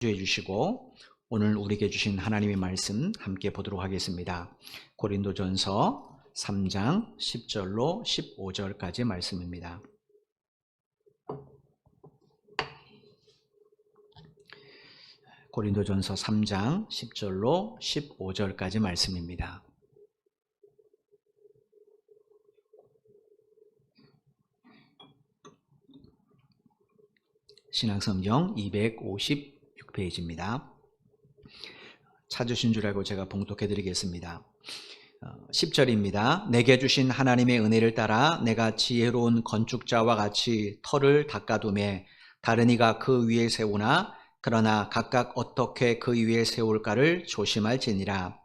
주해 주시고 오늘 우리에게 주신 하나님의 말씀 함께 보도록 하겠습니다. 고린도전서 3장 10절로 15절까지 말씀입니다. 고린도전서 3장 10절로 15절까지 말씀입니다. 신약성경 256페이지입니다. 찾으신 줄 알고 제가 봉독해 드리겠습니다. 10절입니다. 내게 주신 하나님의 은혜를 따라 내가 지혜로운 건축자와 같이 터를 닦아두매 다른 이가 그 위에 세우나 그러나 각각 어떻게 그 위에 세울까를 조심할지니라.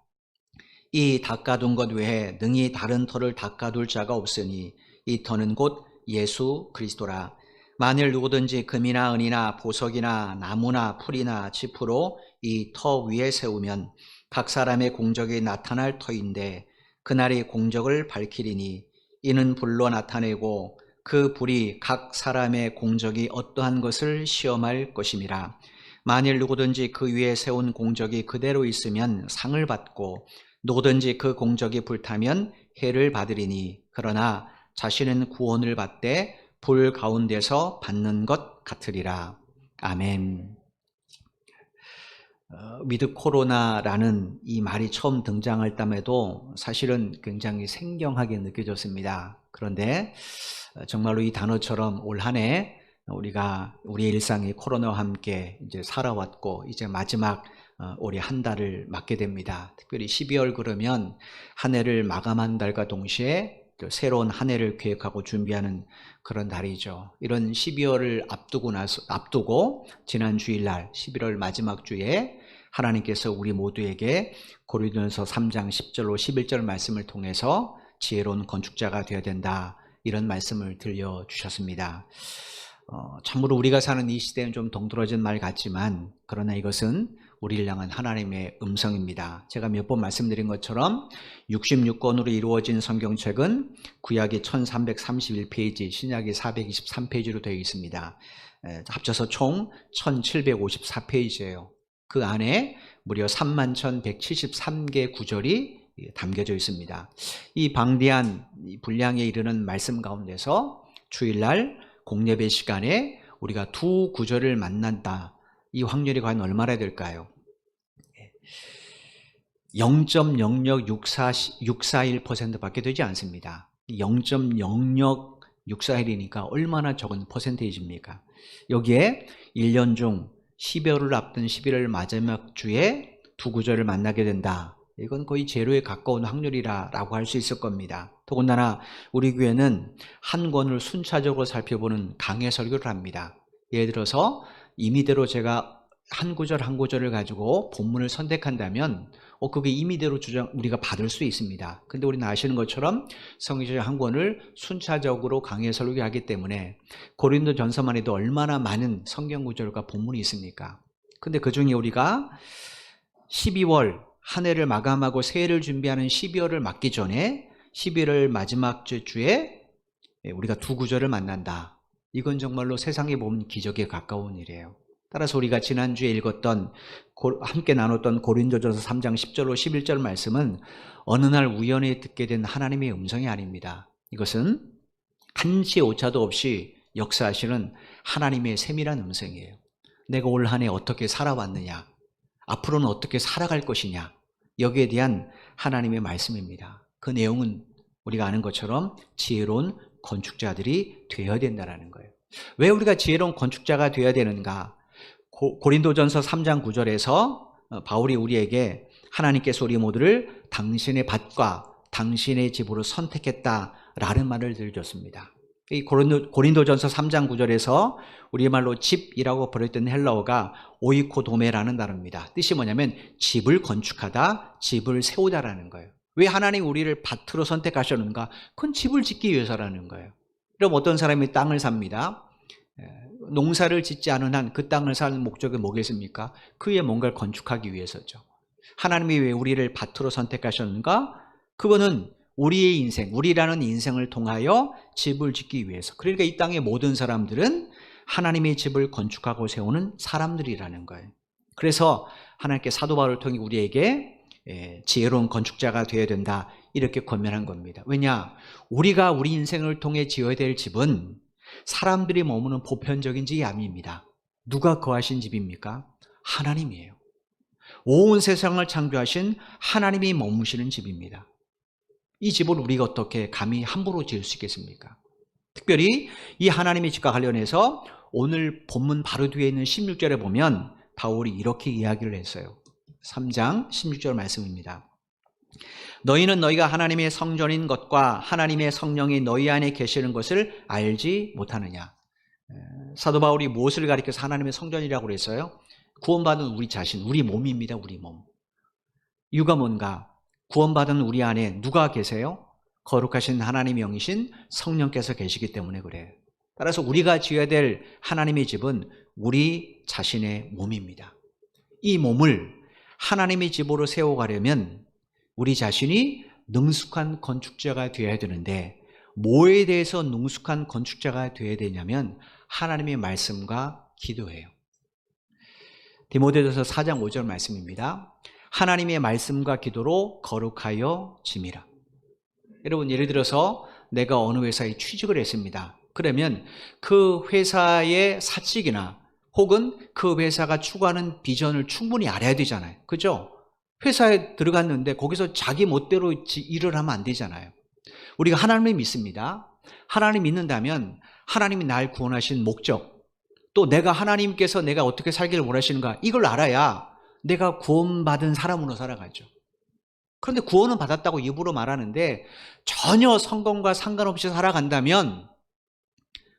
이 닦아둔 것 외에 능히 다른 터를 닦아둘 자가 없으니 이 터는 곧 예수 그리스도라. 만일 누구든지 금이나 은이나 보석이나 나무나 풀이나 짚으로 이 터 위에 세우면 각 사람의 공적이 나타날 터인데 그날이 공적을 밝히리니 이는 불로 나타내고 그 불이 각 사람의 공적이 어떠한 것을 시험할 것임이라. 만일 누구든지 그 위에 세운 공적이 그대로 있으면 상을 받고 누구든지 그 공적이 불타면 해를 받으리니 그러나 자신은 구원을 받되 불 가운데서 받는 것 같으리라. 아멘. 위드 코로나라는 이 말이 처음 등장할 때에도 사실은 굉장히 생경하게 느껴졌습니다. 그런데 정말로 이 단어처럼 올 한 해 우리가 우리의 일상이 코로나와 함께 이제 살아왔고 이제 마지막 올해 한 달을 맞게 됩니다. 특별히 12월 그러면 한 해를 마감한 달과 동시에 또 새로운 한 해를 계획하고 준비하는 그런 달이죠. 이런 12월을 앞두고 지난 주일날 11월 마지막 주에 하나님께서 우리 모두에게 고린도전서 3장 10절로 11절 말씀을 통해서 지혜로운 건축자가 되어야 된다, 이런 말씀을 들려주셨습니다. 참으로 우리가 사는 이 시대는 좀 동떨어진 말 같지만 그러나 이것은 우리를 향한 하나님의 음성입니다. 제가 몇 번 말씀드린 것처럼 66권으로 이루어진 성경책은 구약이 1331페이지, 신약이 423페이지로 되어 있습니다. 합쳐서 총 1754페이지예요. 그 안에 무려 31,173개 구절이 담겨져 있습니다. 이 방대한 분량에 이르는 말씀 가운데서 주일날 공예배 시간에 우리가 두 구절을 만난다, 이 확률이 과연 얼마나 될까요? 0.00641% 되지 않습니다. 0.00641이니까 얼마나 적은 퍼센테이지입니까? 여기에 1년 중 12월을 앞둔 11월 마지막 주에 두 구절을 만나게 된다. 이건 거의 제로에 가까운 확률이라고 할 수 있을 겁니다. 더군다나 우리 교회는 한 권을 순차적으로 살펴보는 강해 설교를 합니다. 예를 들어서 임의대로 제가 한 구절 한 구절을 가지고 본문을 선택한다면 그게 임의대로 우리가 받을 수 있습니다. 근데 우리는 아시는 것처럼 성경 한 권을 순차적으로 강해 설교하기 때문에 고린도전서만 해도 얼마나 많은 성경 구절과 본문이 있습니까? 근데 그중에 우리가 12월 한 해를 마감하고 새해를 준비하는 12월을 맞기 전에 11월 마지막 주에 우리가 두 구절을 만난다. 이건 정말로 세상에 보면 기적에 가까운 일이에요. 따라서 우리가 지난주에 읽었던 함께 나눴던 고린도전서 3장 10절로 11절 말씀은 어느 날 우연히 듣게 된 하나님의 음성이 아닙니다. 이것은 한치의 오차도 없이 역사하시는 하나님의 세밀한 음성이에요. 내가 올 한 해 어떻게 살아왔느냐, 앞으로는 어떻게 살아갈 것이냐, 여기에 대한 하나님의 말씀입니다. 그 내용은 우리가 아는 것처럼 지혜로운 건축자들이 되어야 된다는 거예요. 왜 우리가 지혜로운 건축자가 되어야 되는가? 고린도전서 3장 9절에서 바울이 우리에게 하나님께서 우리 모두를 당신의 밭과 당신의 집으로 선택했다라는 말을 들려줬습니다. 이 고린도전서 3장 9절에서 우리말로 집이라고 부르던 헬라어가 오이코도메라는 단어입니다. 뜻이 뭐냐면 집을 건축하다, 집을 세우다라는 거예요. 왜 하나님 우리를 밭으로 선택하셨는가? 그건 집을 짓기 위해서라는 거예요. 그럼 어떤 사람이 땅을 삽니다. 농사를 짓지 않은 한 그 땅을 사는 목적이 뭐겠습니까? 그 위에 뭔가를 건축하기 위해서죠. 하나님이 왜 우리를 밭으로 선택하셨는가? 그거는 우리의 인생, 우리라는 인생을 통하여 집을 짓기 위해서. 그러니까 이 땅의 모든 사람들은 하나님의 집을 건축하고 세우는 사람들이라는 거예요. 그래서 하나님께 사도 바울을 통해 우리에게 지혜로운 건축자가 되어야 된다, 이렇게 권면한 겁니다. 왜냐? 우리가 우리 인생을 통해 지어야 될 집은 사람들이 머무는 보편적인 집이 아닙니다. 누가 거하신 집입니까? 하나님이에요. 온 세상을 창조하신 하나님이 머무시는 집입니다. 이 집을 우리가 어떻게 감히 함부로 지을 수 있겠습니까? 특별히 이 하나님의 집과 관련해서 오늘 본문 바로 뒤에 있는 16절에 보면 바울이 이렇게 이야기를 했어요. 3장 16절 말씀입니다. 너희는 너희가 하나님의 성전인 것과 하나님의 성령이 너희 안에 계시는 것을 알지 못하느냐. 사도 바울이 무엇을 가리켜서 하나님의 성전이라고 그랬어요? 구원받은 우리 자신, 우리 몸입니다. 우리 몸. 이유가 뭔가? 구원받은 우리 안에 누가 계세요? 거룩하신 하나님의 영이신 성령께서 계시기 때문에 그래요. 따라서 우리가 지어야 될 하나님의 집은 우리 자신의 몸입니다. 이 몸을 하나님의 집으로 세워가려면 우리 자신이 능숙한 건축자가 되어야 되는데, 뭐에 대해서 능숙한 건축자가 되어야 되냐면 하나님의 말씀과 기도예요. 디모데전서 4장 5절 말씀입니다. 하나님의 말씀과 기도로 거룩하여 짐이라. 여러분, 예를 들어서 내가 어느 회사에 취직을 했습니다. 그러면 그 회사의 사직이나 혹은 그 회사가 추구하는 비전을 충분히 알아야 되잖아요. 그죠? 회사에 들어갔는데 거기서 자기 멋대로 일을 하면 안 되잖아요. 우리가 하나님을 믿습니다. 하나님 믿는다면 하나님이 날 구원하신 목적, 또 내가 하나님께서 내가 어떻게 살기를 원하시는가, 이걸 알아야 내가 구원받은 사람으로 살아가죠. 그런데 구원은 받았다고 입으로 말하는데 전혀 성공과 상관없이 살아간다면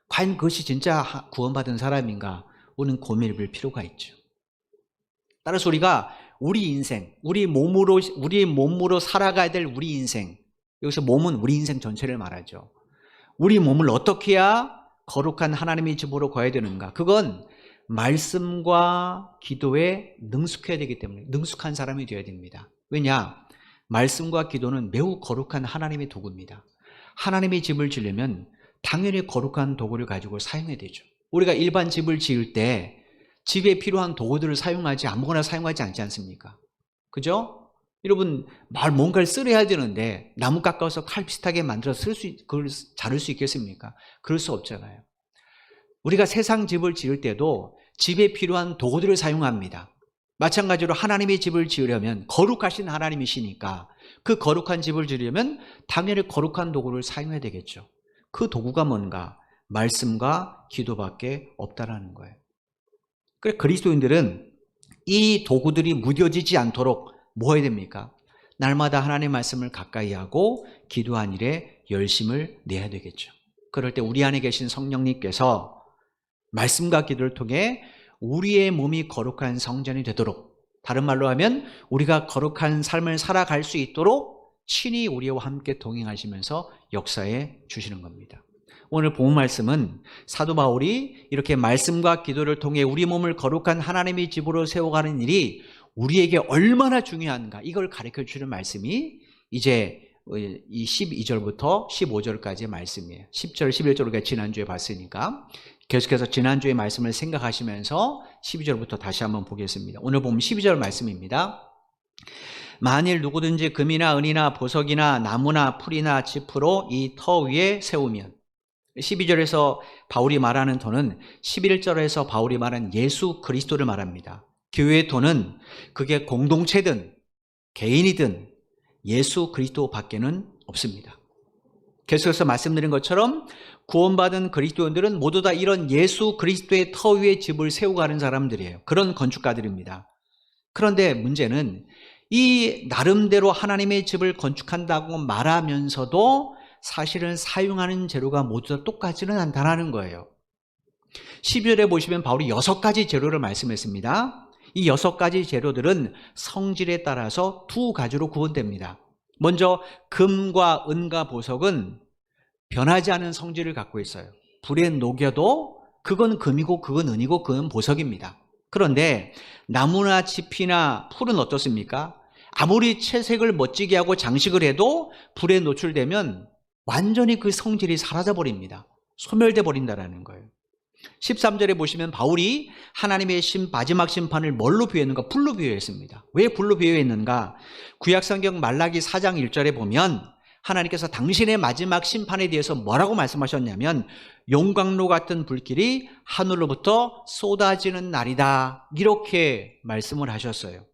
과연 그것이 진짜 구원받은 사람인가? 우리는 고민해볼 필요가 있죠. 따라서 우리가 우리 인생, 우리 몸으로 살아가야 될 우리 인생, 여기서 몸은 우리 인생 전체를 말하죠. 우리 몸을 어떻게 해야 거룩한 하나님의 집으로 가야 되는가? 그건 말씀과 기도에 능숙해야 되기 때문에 능숙한 사람이 되어야 됩니다. 왜냐? 말씀과 기도는 매우 거룩한 하나님의 도구입니다. 하나님의 집을 지으려면 당연히 거룩한 도구를 가지고 사용해야 되죠. 우리가 일반 집을 지을 때 집에 필요한 도구들을 사용하지 아무거나 사용하지 않지 않습니까? 그죠? 여러분, 뭔가를 쓸어야 되는데 나무 깎아서 칼 비슷하게 만들어서 그걸 자를 수 있겠습니까? 그럴 수 없잖아요. 우리가 세상 집을 지을 때도 집에 필요한 도구들을 사용합니다. 마찬가지로 하나님의 집을 지으려면 거룩하신 하나님이시니까 그 거룩한 집을 지으려면 당연히 거룩한 도구를 사용해야 되겠죠. 그 도구가 뭔가? 말씀과 기도밖에 없다라는 거예요. 그래서 그리스도인들은 이 도구들이 무뎌지지 않도록 뭐 해야 됩니까? 날마다 하나님의 말씀을 가까이 하고 기도한 일에 열심을 내야 되겠죠. 그럴 때 우리 안에 계신 성령님께서 말씀과 기도를 통해 우리의 몸이 거룩한 성전이 되도록, 다른 말로 하면 우리가 거룩한 삶을 살아갈 수 있도록 친히 우리와 함께 동행하시면서 역사해 주시는 겁니다. 오늘 본 말씀은 사도 바울이 이렇게 말씀과 기도를 통해 우리 몸을 거룩한 하나님의 집으로 세워가는 일이 우리에게 얼마나 중요한가, 이걸 가르쳐 주는 말씀이 이제 이 12절부터 15절까지의 말씀이에요. 10절, 11절 우리가 지난주에 봤으니까 계속해서 지난주의 말씀을 생각하시면서 12절부터 다시 한번 보겠습니다. 오늘 보면 12절 말씀입니다. 만일 누구든지 금이나 은이나 보석이나 나무나 풀이나 짚으로 이 터 위에 세우면, 12절에서 바울이 말하는 터는 11절에서 바울이 말한 예수 그리스도를 말합니다. 교회의 터는 그게 공동체든 개인이든 예수 그리스도 밖에는 없습니다. 계속해서 말씀드린 것처럼 구원받은 그리스도인들은 모두 다 이런 예수 그리스도의 터 위에 집을 세워가는 사람들이에요. 그런 건축가들입니다. 그런데 문제는 이 나름대로 하나님의 집을 건축한다고 말하면서도 사실은 사용하는 재료가 모두 다 똑같지는 않다는 거예요. 12절에 보시면 바울이 6가지 재료를 말씀했습니다. 이 6가지 재료들은 성질에 따라서 2가지로 구분됩니다. 먼저 금과 은과 보석은 변하지 않은 성질을 갖고 있어요. 불에 녹여도 그건 금이고 그건 은이고 그건 보석입니다. 그런데 나무나 짚이나 풀은 어떻습니까? 아무리 채색을 멋지게 하고 장식을 해도 불에 노출되면 완전히 그 성질이 사라져 버립니다. 소멸돼 버린다는 거예요. 13절에 보시면 바울이 하나님의 마지막 심판을 뭘로 비유했는가? 불로 비유했습니다. 왜 불로 비유했는가? 구약성경 말라기 4장 1절에 보면 하나님께서 당신의 마지막 심판에 대해서 뭐라고 말씀하셨냐면 용광로 같은 불길이 하늘로부터 쏟아지는 날이다, 이렇게 말씀을 하셨어요.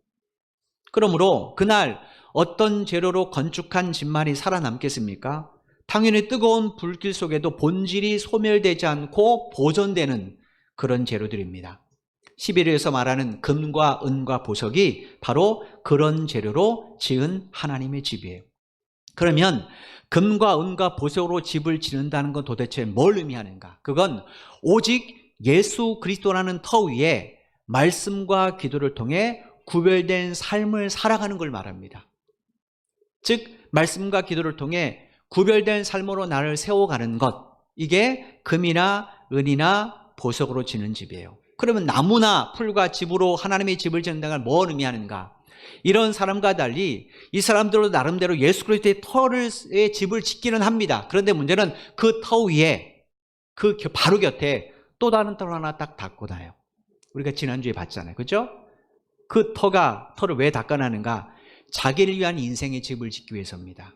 그러므로 그날 어떤 재료로 건축한 집말이 살아남겠습니까? 당연히 뜨거운 불길 속에도 본질이 소멸되지 않고 보존되는 그런 재료들입니다. 11절에서 말하는 금과 은과 보석이 바로 그런 재료로 지은 하나님의 집이에요. 그러면 금과 은과 보석으로 집을 짓는다는 건 도대체 뭘 의미하는가? 그건 오직 예수 그리스도라는 터 위에 말씀과 기도를 통해 구별된 삶을 살아가는 걸 말합니다. 즉 말씀과 기도를 통해 구별된 삶으로 나를 세워가는 것, 이게 금이나 은이나 보석으로 짓는 집이에요. 그러면 나무나 풀과 집으로 하나님의 집을 짓는다는 걸 뭘 의미하는가? 이런 사람과 달리 이 사람들도 나름대로 예수 그리스도의 터의 집을 짓기는 합니다. 그런데 문제는 그 터 위에, 그 바로 곁에 또 다른 터 하나 딱 닦고나요. 우리가 지난주에 봤잖아요. 그죠? 그 터를 왜 닦아나는가? 자기를 위한 인생의 집을 짓기 위해서입니다.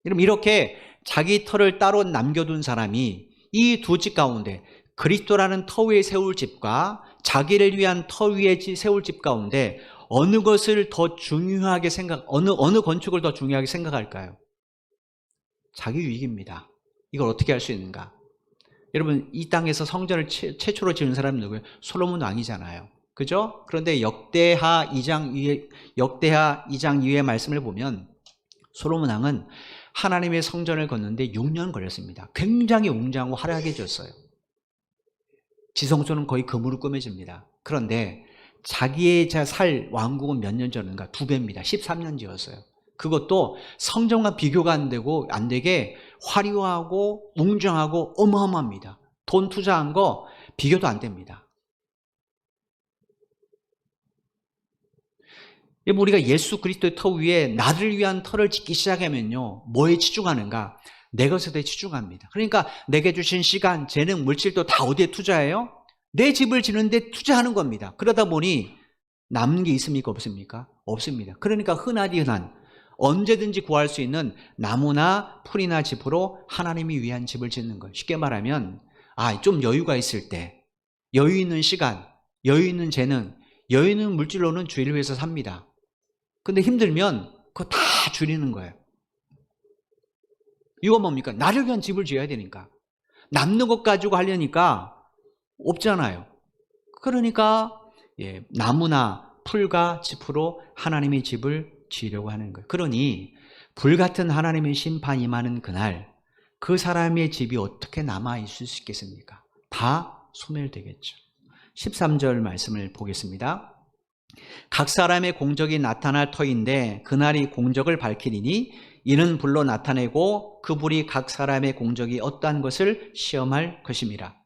여러분, 이렇게 자기 터를 따로 남겨둔 사람이 이 두 집 가운데 그리스도라는 터 위에 세울 집과 자기를 위한 터 위에 세울 집 가운데 어느 것을 더 중요하게 어느 건축을 더 중요하게 생각할까요? 자기 유익입니다. 이걸 어떻게 할 수 있는가? 여러분, 이 땅에서 성전을 최초로 지은 사람이 누구예요? 솔로몬 왕이잖아요. 그죠? 그런데 역대하 2장 이후의 말씀을 보면 솔로몬 왕은 하나님의 성전을 걷는데 6년 걸렸습니다. 굉장히 웅장하고 화려하게졌어요. 지성소는 거의 금으로 꾸며집니다. 그런데 자기의 살 왕국은 몇 년 전인가? 2배입니다. 13년 지었어요. 그것도 성전과 비교가 안 되게 화려하고 웅장하고 어마어마합니다. 돈 투자한 거 비교도 안 됩니다. 우리가 예수 그리스도의 터 위에 나를 위한 터를 짓기 시작하면요, 뭐에 치중하는가? 내 것에 치중합니다. 그러니까 내게 주신 시간, 재능, 물질도 다 어디에 투자해요? 내 집을 짓는데 투자하는 겁니다. 그러다 보니 남는 게 있습니까? 없습니까? 없습니다. 그러니까 흔한 언제든지 구할 수 있는 나무나 풀이나 짚으로 하나님이 위한 집을 짓는 거예요. 쉽게 말하면 좀 여유가 있을 때, 여유 있는 시간, 여유 있는 재능, 여유 있는 물질로는 주의를 위해서 삽니다. 근데 힘들면 그거 다 줄이는 거예요. 이건 뭡니까? 나를 위한 집을 지어야 되니까. 남는 것 가지고 하려니까 없잖아요. 그러니까 나무나 풀과 짚으로 하나님의 집을 지으려고 하는 거예요. 그러니 불같은 하나님의 심판이 임하는 그날 그 사람의 집이 어떻게 남아있을 수 있겠습니까? 다 소멸되겠죠. 13절 말씀을 보겠습니다. 각 사람의 공적이 나타날 터인데 그날이 공적을 밝히리니 이는 불로 나타내고 그 불이 각 사람의 공적이 어떠한 것을 시험할 것입니다.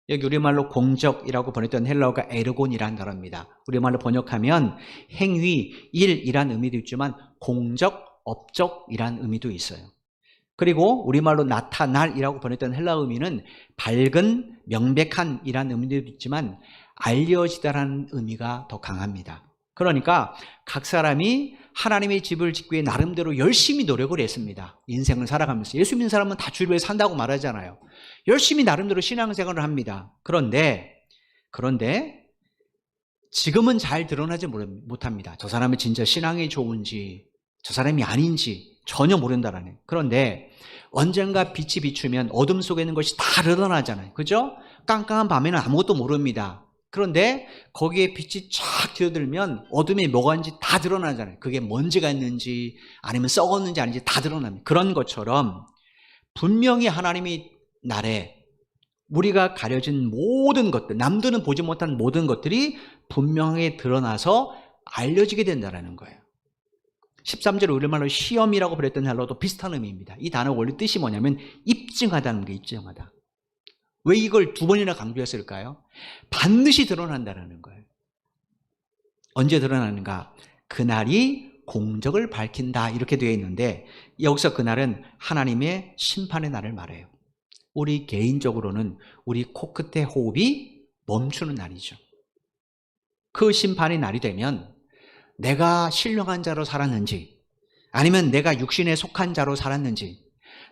여기 우리말로 공적이라고 번역된 헬라어가 에르곤이라는 단어입니다. 우리말로 번역하면 행위, 일이란 의미도 있지만 공적, 업적이란 의미도 있어요. 그리고 우리말로 나타날이라고 번역된 헬라어 의미는 밝은, 명백한이라는 의미도 있지만 알려지다라는 의미가 더 강합니다. 그러니까 각 사람이 하나님의 집을 짓기 위해 나름대로 열심히 노력을 했습니다. 인생을 살아가면서. 예수 믿는 사람은 다 주를 위해 산다고 말하잖아요. 열심히 나름대로 신앙생활을 합니다. 그런데 지금은 잘 드러나지 못합니다. 저 사람이 진짜 신앙이 좋은지 저 사람이 아닌지 전혀 모른다라는. 그런데 언젠가 빛이 비추면 어둠 속에 있는 것이 다 드러나잖아요. 그죠? 깜깜한 밤에는 아무것도 모릅니다. 그런데 거기에 빛이 쫙 들어들면 어둠에 뭐가 있는지 다 드러나잖아요. 그게 먼지가 있는지 아니면 썩었는지 아닌지 다 드러납니다. 그런 것처럼 분명히 하나님의 날에 우리가 가려진 모든 것들, 남들은 보지 못한 모든 것들이 분명하게 드러나서 알려지게 된다는 거예요. 13절 우리말로 시험이라고 그랬던 헬라어도 비슷한 의미입니다. 이 단어 원래 뜻이 뭐냐면 입증하다는 게 입증하다. 왜 이걸 두 번이나 강조했을까요? 반드시 드러난다는 거예요. 언제 드러나는가? 그날이 공적을 밝힌다 이렇게 되어 있는데 여기서 그날은 하나님의 심판의 날을 말해요. 우리 개인적으로는 우리 코끝의 호흡이 멈추는 날이죠. 그 심판의 날이 되면 내가 신령한 자로 살았는지, 아니면 내가 육신에 속한 자로 살았는지,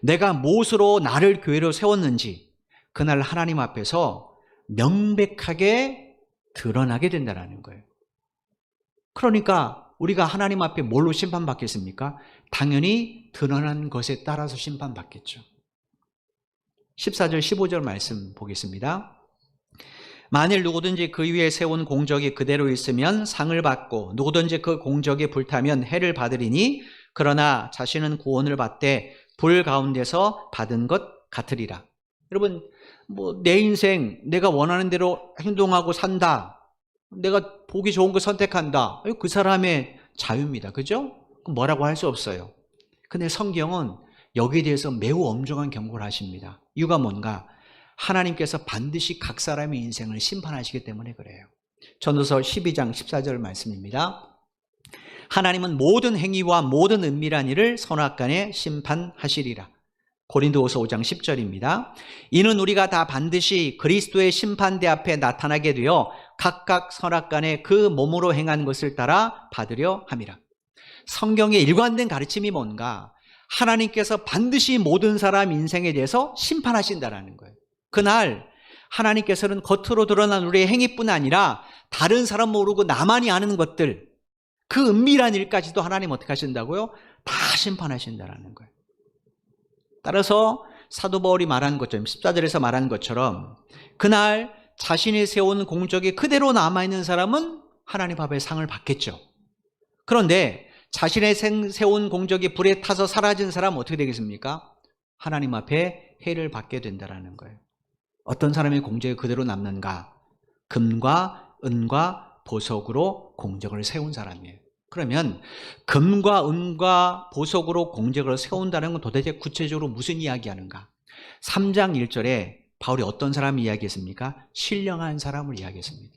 내가 무엇으로 나를 교회로 세웠는지 그날 하나님 앞에서 명백하게 드러나게 된다는 거예요. 그러니까 우리가 하나님 앞에 뭘로 심판받겠습니까? 당연히 드러난 것에 따라서 심판받겠죠. 14절 15절 말씀 보겠습니다. 만일 누구든지 그 위에 세운 공적이 그대로 있으면 상을 받고 누구든지 그 공적에 불타면 해를 받으리니 그러나 자신은 구원을 받되 불 가운데서 받은 것 같으리라. 여러분, 내 인생 내가 원하는 대로 행동하고 산다, 내가 보기 좋은 거 선택한다, 그 사람의 자유입니다. 그죠? 뭐라고 할 수 없어요. 근데 성경은 여기에 대해서 매우 엄중한 경고를 하십니다. 이유가 뭔가? 하나님께서 반드시 각 사람의 인생을 심판하시기 때문에 그래요. 전도서 12장 14절 말씀입니다. 하나님은 모든 행위와 모든 은밀한 일을 선악간에 심판하시리라. 고린도후서 5장 10절입니다. 이는 우리가 다 반드시 그리스도의 심판대 앞에 나타나게 되어 각각 선악간에 그 몸으로 행한 것을 따라 받으려 함이라. 성경의 일관된 가르침이 뭔가? 하나님께서 반드시 모든 사람 인생에 대해서 심판하신다라는 거예요. 그날 하나님께서는 겉으로 드러난 우리의 행위뿐 아니라 다른 사람 모르고 나만이 아는 것들, 그 은밀한 일까지도 하나님 어떻게 하신다고요? 다 심판하신다라는 거예요. 따라서 사도 바울이 말한 것처럼, 14절에서 말한 것처럼 그날 자신이 세운 공적이 그대로 남아있는 사람은 하나님 앞에 상을 받겠죠. 그런데 자신의 세운 공적이 불에 타서 사라진 사람은 어떻게 되겠습니까? 하나님 앞에 해를 받게 된다는 거예요. 어떤 사람의 공적이 그대로 남는가? 금과 은과 보석으로 공적을 세운 사람이에요. 그러면 금과 은과 보석으로 공적을 세운다는 건 도대체 구체적으로 무슨 이야기하는가? 3장 1절에 바울이 어떤 사람을 이야기했습니까? 신령한 사람을 이야기했습니다.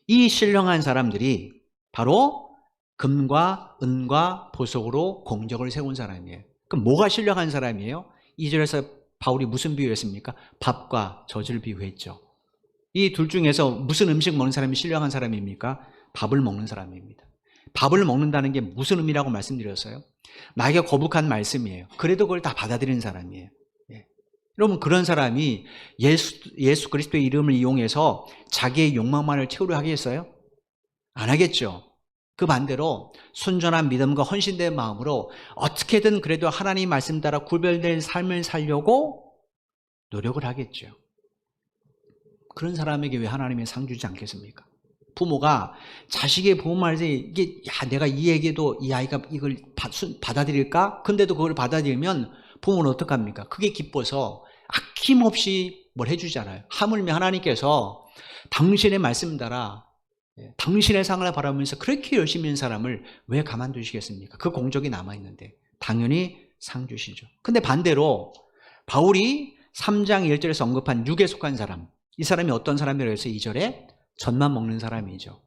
이 신령한 사람들이 바로 금과 은과 보석으로 공적을 세운 사람이에요. 그럼 뭐가 신령한 사람이에요? 2절에서 바울이 무슨 비유했습니까? 밥과 젖을 비유했죠. 이 둘 중에서 무슨 음식 먹는 사람이 신령한 사람입니까? 밥을 먹는 사람입니다. 밥을 먹는다는 게 무슨 의미라고 말씀드렸어요? 나에게 거북한 말씀이에요. 그래도 그걸 다 받아들이는 사람이에요. 예. 여러분, 그런 사람이 예수 그리스도의 이름을 이용해서 자기의 욕망만을 채우려 하겠어요? 안 하겠죠. 그 반대로 순전한 믿음과 헌신된 마음으로 어떻게든 그래도 하나님 말씀 따라 구별된 삶을 살려고 노력을 하겠죠. 그런 사람에게 왜 하나님이 상 주지 않겠습니까? 부모가 자식의 부모말 때 이게 내가 이 얘기도 이 아이가 이걸 받아들일까? 근데도 그걸 받아들이면 부모는 어떡합니까? 그게 기뻐서 아낌없이 뭘 해주잖아요. 하물며 하나님께서 당신의 말씀 따라 당신의 상을 바라면서 그렇게 열심히 한 사람을 왜 가만두시겠습니까? 그 공적이 남아있는데 당연히 상 주시죠. 근데 반대로 바울이 3장 1절에서 언급한 육에 속한 사람, 이 사람이 어떤 사람이라고 해서 2절에 젖만 먹는 사람이죠.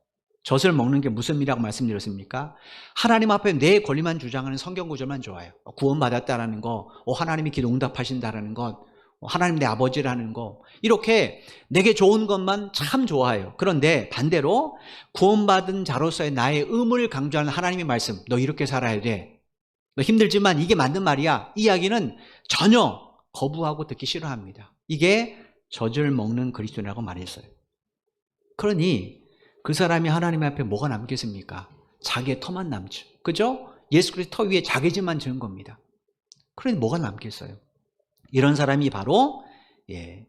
젖을 먹는 게 무슨 의미라고 말씀드렸습니까? 하나님 앞에 내 권리만 주장하는 성경 구절만 좋아요. 구원받았다라는 거, 하나님이 기도 응답하신다라는 것, 하나님 내 아버지라는 거, 이렇게 내게 좋은 것만 참 좋아해요. 그런데 반대로 구원받은 자로서의 나의 의무를 강조하는 하나님의 말씀, 너 이렇게 살아야 돼, 너 힘들지만 이게 맞는 말이야, 이 이야기는 전혀 거부하고 듣기 싫어합니다. 이게 젖을 먹는 그리스도라고 말했어요. 그러니 그 사람이 하나님 앞에 뭐가 남겠습니까? 자기의 터만 남죠. 그죠? 예수 그리스도 터 위에 자기 집만 지은 겁니다. 그러니 뭐가 남겠어요? 이런 사람이 바로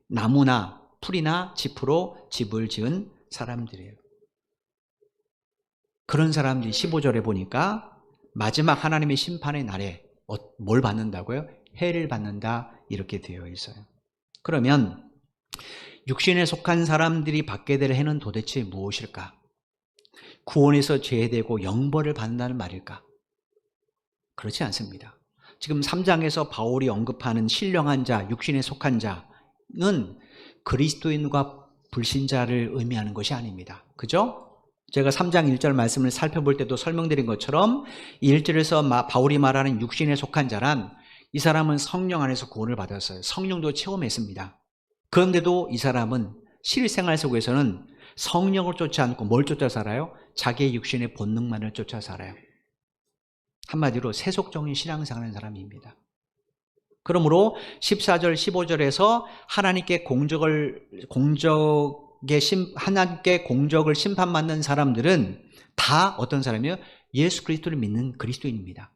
나무나 풀이나 짚으로 집을 지은 사람들이에요. 그런 사람들이 15절에 보니까 마지막 하나님의 심판의 날에 뭘 받는다고요? 해를 받는다, 이렇게 되어 있어요. 그러면 육신에 속한 사람들이 받게 될 해는 도대체 무엇일까? 구원에서 제외되고 영벌을 받는다는 말일까? 그렇지 않습니다. 지금 3장에서 바울이 언급하는 신령한 자, 육신에 속한 자는 그리스도인과 불신자를 의미하는 것이 아닙니다. 그죠? 제가 3장 1절 말씀을 살펴볼 때도 설명드린 것처럼 1절에서 바울이 말하는 육신에 속한 자란 이 사람은 성령 안에서 구원을 받았어요. 성령도 체험했습니다. 그런데도 이 사람은 실생활 속에서는 성령을 쫓지 않고 뭘 쫓아 살아요? 자기의 육신의 본능만을 쫓아 살아요. 한마디로 세속적인 신앙생활을 하는 사람입니다. 그러므로 14절, 15절에서 하나님께 하나님께 공적을 심판받는 사람들은 다 어떤 사람이에요? 예수 그리스도를 믿는 그리스도인입니다.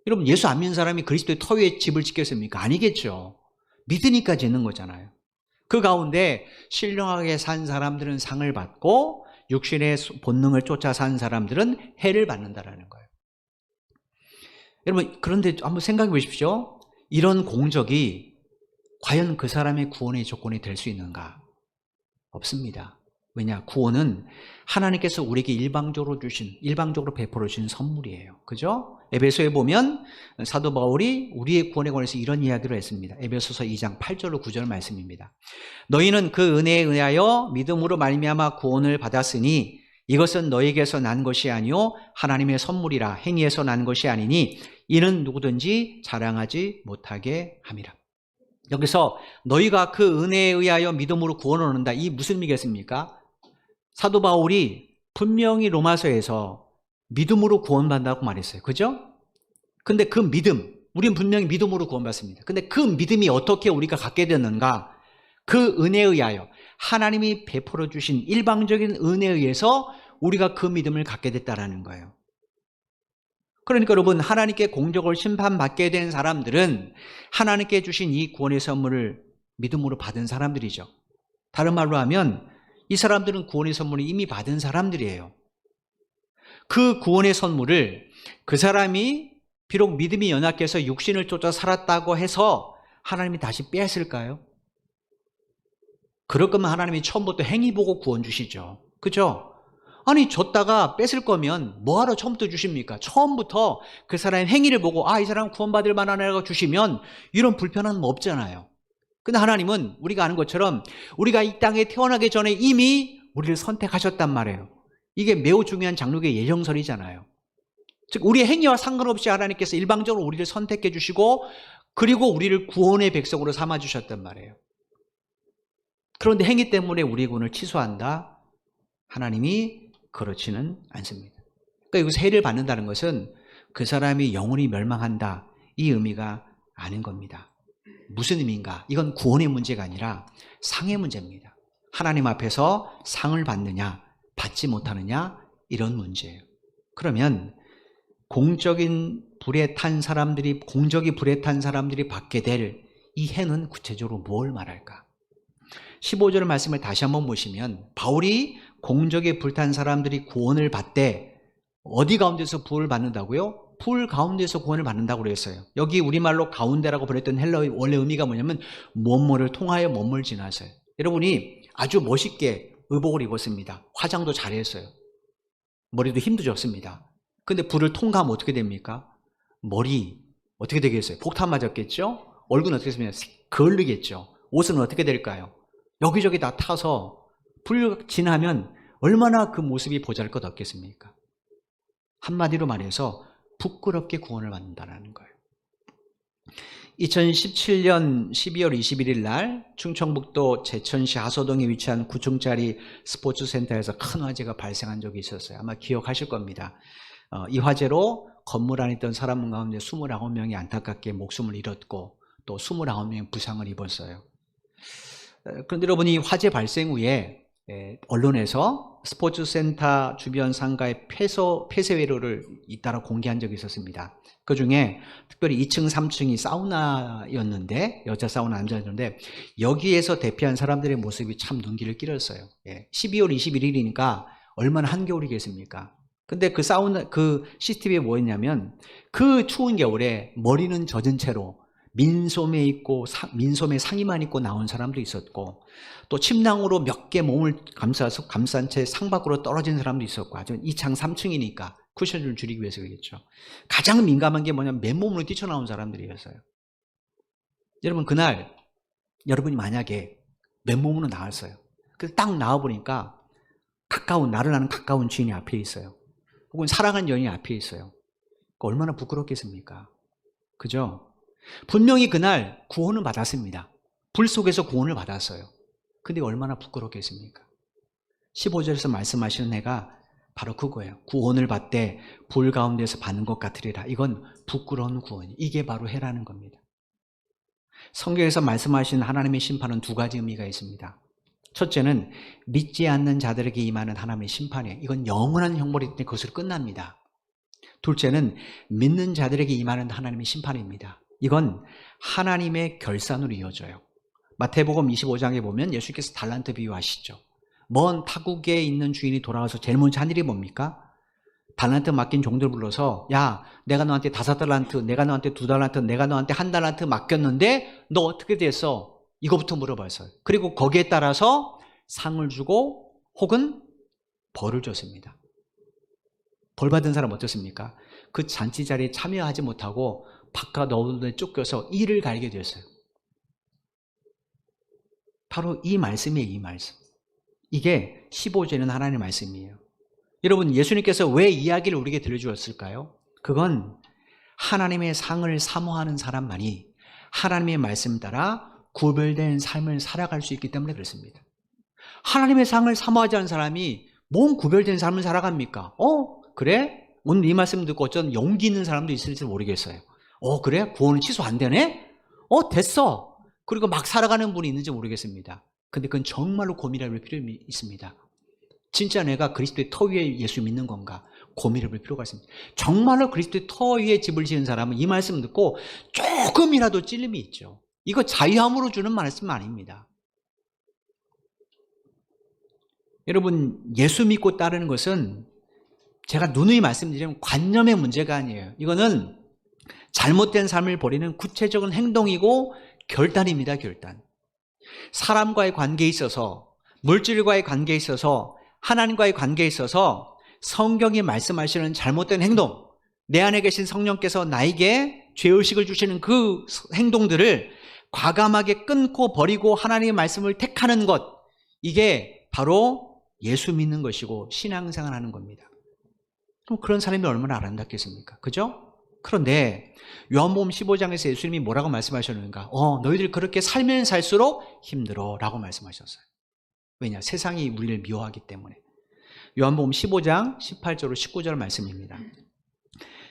여러분, 예수 안 믿는 사람이 그리스도의 터 위에 집을 짓겠습니까? 아니겠죠. 믿으니까 짓는 거잖아요. 그 가운데 신령하게 산 사람들은 상을 받고 육신의 본능을 쫓아 산 사람들은 해를 받는다라는 거예요. 여러분, 그런데 한번 생각해 보십시오. 이런 공적이 과연 그 사람의 구원의 조건이 될 수 있는가? 없습니다. 왜냐? 구원은 하나님께서 우리에게 일방적으로 베풀어 주신 선물이에요. 그죠? 에베소에 보면 사도 바울이 우리의 구원에 관해서 이런 이야기를 했습니다. 에베소서 2장 8절로 9절 말씀입니다. 너희는 그 은혜에 의하여 믿음으로 말미암아 구원을 받았으니 이것은 너희에게서 난 것이 아니요 하나님의 선물이라. 행위에서 난 것이 아니니 이는 누구든지 자랑하지 못하게 함이라. 여기서 너희가 그 은혜에 의하여 믿음으로 구원을 얻는다. 이 무슨 의미겠습니까? 사도 바울이 분명히 로마서에서 믿음으로 구원받는다고 말했어요. 그죠? 근데 그 믿음, 우리는 분명히 믿음으로 구원받습니다. 근데 그 믿음이 어떻게 우리가 갖게 됐는가? 그 은혜에 의하여 하나님이 베풀어 주신 일방적인 은혜에 의해서 우리가 그 믿음을 갖게 됐다라는 거예요. 그러니까 여러분, 하나님께 공적을 심판받게 된 사람들은 하나님께 주신 이 구원의 선물을 믿음으로 받은 사람들이죠. 다른 말로 하면 이 사람들은 구원의 선물을 이미 받은 사람들이에요. 그 구원의 선물을 그 사람이 비록 믿음이 연약해서 육신을 쫓아 살았다고 해서 하나님이 다시 빼앗을까요? 그럴 거면 하나님이 처음부터 행위 보고 구원 주시죠. 그죠? 아니, 줬다가 뺏을 거면 뭐하러 처음부터 주십니까? 처음부터 그 사람의 행위를 보고 이 사람 구원받을 만하네라고 주시면 이런 불편함은 없잖아요. 근데 하나님은 우리가 아는 것처럼 우리가 이 땅에 태어나기 전에 이미 우리를 선택하셨단 말이에요. 이게 매우 중요한 장로교의 예정설이잖아요. 즉 우리의 행위와 상관없이 하나님께서 일방적으로 우리를 선택해 주시고 그리고 우리를 구원의 백성으로 삼아 주셨단 말이에요. 그런데 행위 때문에 우리의 구원을 취소한다? 하나님이 그렇지는 않습니다. 그러니까 여기서 해를 받는다는 것은 그 사람이 영원히 멸망한다, 이 의미가 아닌 겁니다. 무슨 의미인가? 이건 구원의 문제가 아니라 상의 문제입니다. 하나님 앞에서 상을 받느냐 받지 못하느냐, 이런 문제예요. 그러면 공적이 불에 탄 사람들이 받게 될 이 해는 구체적으로 뭘 말할까? 15절 말씀을 다시 한번 보시면 바울이 공적에 불탄 사람들이 구원을 받되 어디 가운데서 구원을 받는다고요? 불 가운데서 구원을 받는다고 그랬어요. 여기 우리말로 가운데라고 번역된 헬라어의 원래 의미가 뭐냐면 뭐뭐를 통하여 뭐뭐를 지나서요. 여러분이 아주 멋있게 의복을 입었습니다. 화장도 잘했어요. 머리도 힘도 좋습니다. 근데 불을 통과하면 어떻게 됩니까? 머리 어떻게 되겠어요? 폭탄 맞았겠죠? 얼굴은 어떻게 되면 거울리겠죠? 옷은 어떻게 될까요? 여기저기 다 타서 불 지나면 얼마나 그 모습이 보잘것없겠습니까? 한마디로 말해서 부끄럽게 구원을 받는다는 거예요. 2017년 12월 21일 날 충청북도 제천시 하소동에 위치한 9층짜리 스포츠센터에서 큰 화재가 발생한 적이 있었어요. 아마 기억하실 겁니다. 이 화재로 건물 안에 있던 사람 가운데 29명이 안타깝게 목숨을 잃었고 또 29명이 부상을 입었어요. 그런데 여러분이 화재 발생 후에 언론에서 스포츠센터 주변 상가의 폐쇄 회로를 잇따라 공개한 적이 있었습니다. 그 중에 특별히 2층, 3층이 사우나였는데, 여자 사우나, 남자 사우나였는데, 여기에서 대피한 사람들의 모습이 참 눈길을 끌었어요. 12월 21일이니까 얼마나 한겨울이겠습니까? 근데 그 그 CCTV에 뭐였냐면, 그 추운 겨울에 머리는 젖은 채로 민소매 입고, 민소매 상의만 입고 나온 사람도 있었고, 또 침낭으로 몇 개 몸을 감싼 채 상 밖으로 떨어진 사람도 있었고, 아주 2층, 3층이니까 쿠션을 줄이기 위해서 그랬죠. 가장 민감한 게 뭐냐면 맨몸으로 뛰쳐나온 사람들이었어요. 여러분, 그날 여러분이 만약에 맨몸으로 나왔어요. 그래서 딱 나와보니까 나를 아는 가까운 지인이 앞에 있어요. 혹은 사랑하는 연인이 앞에 있어요. 얼마나 부끄럽겠습니까? 그죠? 분명히 그날 구원을 받았습니다. 불 속에서 구원을 받았어요. 근데 얼마나 부끄럽겠습니까? 15절에서 말씀하시는 애가 바로 그거예요. 구원을 받되 불 가운데서 받는 것 같으리라. 이건 부끄러운 구원이, 이게 바로 해라는 겁니다. 성경에서 말씀하신 하나님의 심판은 두 가지 의미가 있습니다. 첫째는 믿지 않는 자들에게 임하는 하나님의 심판이에요. 이건 영원한 형벌이 때문에 그것으로 끝납니다. 둘째는 믿는 자들에게 임하는 하나님의 심판입니다. 이건 하나님의 결산으로 이어져요. 마태복음 25장에 보면 예수께서 달란트 비유하시죠. 먼 타국에 있는 주인이 돌아와서 제일 먼저 한 일이 뭡니까? 달란트 맡긴 종들 불러서, 야, 내가 너한테 5달란트, 내가 너한테 2달란트, 내가 너한테 1달란트 맡겼는데 너 어떻게 됐어? 이거부터 물어봤어요. 그리고 거기에 따라서 상을 주고 혹은 벌을 줬습니다. 벌 받은 사람 어떻습니까? 그 잔치 자리에 참여하지 못하고 바깥 어둠에 쫓겨서 이를 갈게 됐어요. 바로 이 말씀이에요, 이 말씀. 이게 15절은 하나님의 말씀이에요. 여러분, 예수님께서 왜 이야기를 우리에게 들려주었을까요? 그건 하나님의 상을 사모하는 사람만이 하나님의 말씀 따라 구별된 삶을 살아갈 수 있기 때문에 그렇습니다. 하나님의 상을 사모하지 않은 사람이 뭔 구별된 삶을 살아갑니까? 그래? 오늘 이 말씀 듣고 어쩐 용기 있는 사람도 있을지 모르겠어요. 그래? 구원은 취소 안 되네? 됐어. 그리고 막 살아가는 분이 있는지 모르겠습니다. 근데 그건 정말로 고민해 볼 필요가 있습니다. 진짜 내가 그리스도의 터 위에 예수 믿는 건가? 고민해 볼 필요가 있습니다. 정말로 그리스도의 터 위에 집을 지은 사람은 이 말씀 듣고 조금이라도 찔림이 있죠. 이거 자유함으로 주는 말씀 아닙니다. 여러분, 예수 믿고 따르는 것은 제가 누누이 말씀드리면 관념의 문제가 아니에요. 이거는 잘못된 삶을 버리는 구체적인 행동이고 결단입니다, 결단. 사람과의 관계에 있어서, 물질과의 관계에 있어서, 하나님과의 관계에 있어서 성경이 말씀하시는 잘못된 행동, 내 안에 계신 성령께서 나에게 죄의식을 주시는 그 행동들을 과감하게 끊고 버리고 하나님의 말씀을 택하는 것, 이게 바로 예수 믿는 것이고 신앙생활 하는 겁니다. 그럼 그런 사람이 얼마나 아름답겠습니까? 그죠? 그런데 요한복음 15장에서 예수님이 뭐라고 말씀하셨는가? 너희들 그렇게 살면 살수록 힘들어 라고 말씀하셨어요. 왜냐? 세상이 우리를 미워하기 때문에. 요한복음 15장 18절로 19절 말씀입니다.